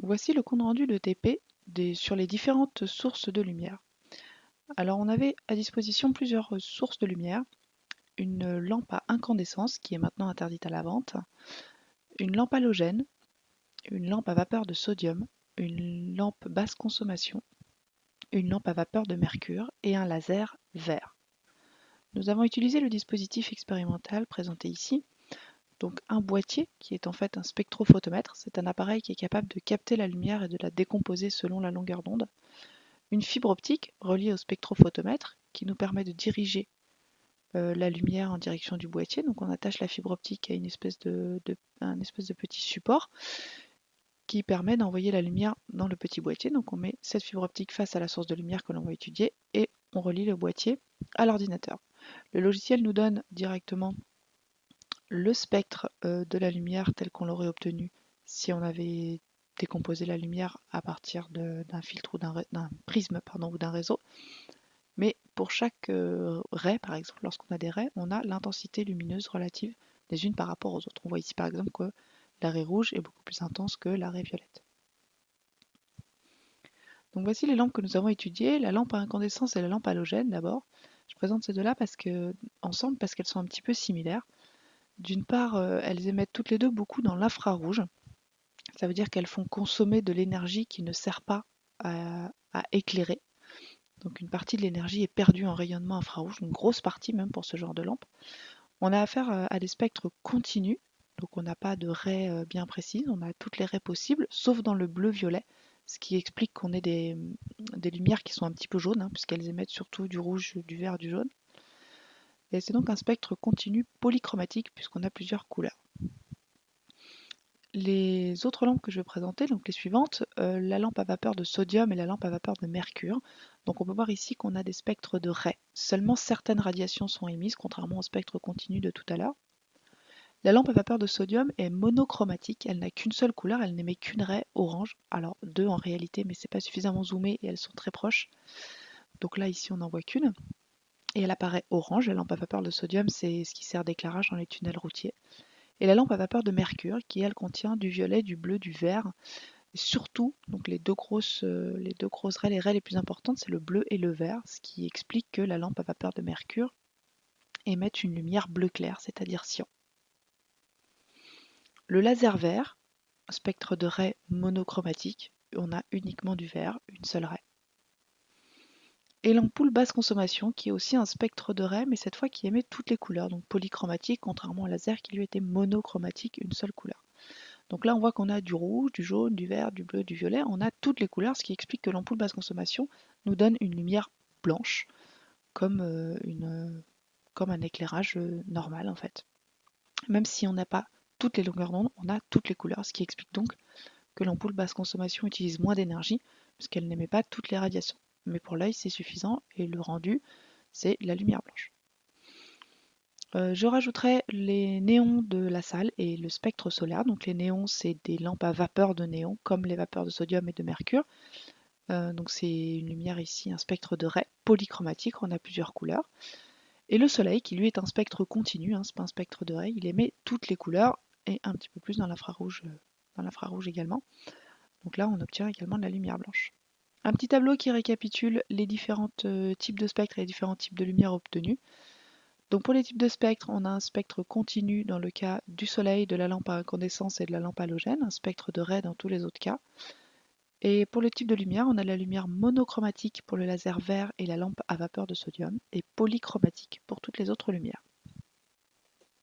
Voici le compte rendu de TP sur les différentes sources de lumière. Alors on avait à disposition plusieurs sources de lumière, une lampe à incandescence qui est maintenant interdite à la vente, une lampe halogène, une lampe à vapeur de sodium, une lampe basse consommation, une lampe à vapeur de mercure et un laser vert. Nous avons utilisé le dispositif expérimental présenté ici, donc un boîtier qui est en fait un spectrophotomètre, c'est un appareil qui est capable de capter la lumière et de la décomposer selon la longueur d'onde. Une fibre optique reliée au spectrophotomètre qui nous permet de diriger la lumière en direction du boîtier. Donc on attache la fibre optique à un espèce de petit support qui permet d'envoyer la lumière dans le petit boîtier. Donc on met cette fibre optique face à la source de lumière que l'on va étudier et on relie le boîtier à l'ordinateur. Le logiciel nous donne directement le spectre de la lumière tel qu'on l'aurait obtenu si on avait décomposé la lumière à partir d'un filtre ou d'un prisme ou d'un réseau. Mais pour chaque raie, par exemple, lorsqu'on a des raies, on a l'intensité lumineuse relative des unes par rapport aux autres. On voit ici par exemple que la raie rouge est beaucoup plus intense que la raie violette. Donc voici les lampes que nous avons étudiées, la lampe à incandescence et la lampe halogène d'abord. Je présente ces deux-là ensemble parce qu'elles sont un petit peu similaires. D'une part, elles émettent toutes les deux beaucoup dans l'infrarouge. Ça veut dire qu'elles font consommer de l'énergie qui ne sert pas à éclairer. Donc une partie de l'énergie est perdue en rayonnement infrarouge, une grosse partie même pour ce genre de lampe. On a affaire à des spectres continus, donc on n'a pas de raies bien précises, on a toutes les raies possibles, sauf dans le bleu-violet, ce qui explique qu'on ait des lumières qui sont un petit peu jaunes, puisqu'elles émettent surtout du rouge, du vert, du jaune. Et c'est donc un spectre continu polychromatique, puisqu'on a plusieurs couleurs. Les autres lampes que je vais présenter, donc les suivantes, la lampe à vapeur de sodium et la lampe à vapeur de mercure. Donc on peut voir ici qu'on a des spectres de raies. Seulement certaines radiations sont émises, contrairement au spectre continu de tout à l'heure. La lampe à vapeur de sodium est monochromatique, elle n'a qu'une seule couleur, elle n'émet qu'une raie orange. Alors deux en réalité, mais c'est pas suffisamment zoomé et elles sont très proches. Donc là ici on n'en voit qu'une. Et elle apparaît orange. La lampe à vapeur de sodium, c'est ce qui sert d'éclairage dans les tunnels routiers. Et la lampe à vapeur de mercure, qui elle contient du violet, du bleu, du vert. Et surtout, donc les deux grosses raies, les raies les plus importantes, c'est le bleu et le vert, ce qui explique que la lampe à vapeur de mercure émet une lumière bleu clair, c'est-à-dire cyan. Le laser vert, spectre de raies monochromatique, on a uniquement du vert, une seule raie. Et l'ampoule basse consommation, qui est aussi un spectre de raies, mais cette fois qui émet toutes les couleurs, donc polychromatique, contrairement au laser qui lui était monochromatique, une seule couleur. Donc là on voit qu'on a du rouge, du jaune, du vert, du bleu, du violet, on a toutes les couleurs, ce qui explique que l'ampoule basse consommation nous donne une lumière blanche, comme, comme un éclairage normal en fait. Même si on n'a pas toutes les longueurs d'onde, on a toutes les couleurs, ce qui explique donc que l'ampoule basse consommation utilise moins d'énergie, puisqu'elle n'émet pas toutes les radiations. Mais pour l'œil c'est suffisant, et le rendu c'est la lumière blanche. Je rajouterai les néons de la salle et le spectre solaire. Donc les néons, c'est des lampes à vapeur de néon, comme les vapeurs de sodium et de mercure. Donc c'est une lumière ici, un spectre de raies polychromatique, on a plusieurs couleurs. Et le soleil, qui lui est un spectre continu, c'est pas un spectre de raies, il émet toutes les couleurs et un petit peu plus dans l'infrarouge également. Donc là, on obtient également de la lumière blanche. Un petit tableau qui récapitule les différents types de spectres et les différents types de lumière obtenus. Donc pour les types de spectres, on a un spectre continu dans le cas du soleil, de la lampe à incandescence et de la lampe halogène, un spectre de raies dans tous les autres cas. Et pour le type de lumière, on a la lumière monochromatique pour le laser vert et la lampe à vapeur de sodium, et polychromatique pour toutes les autres lumières.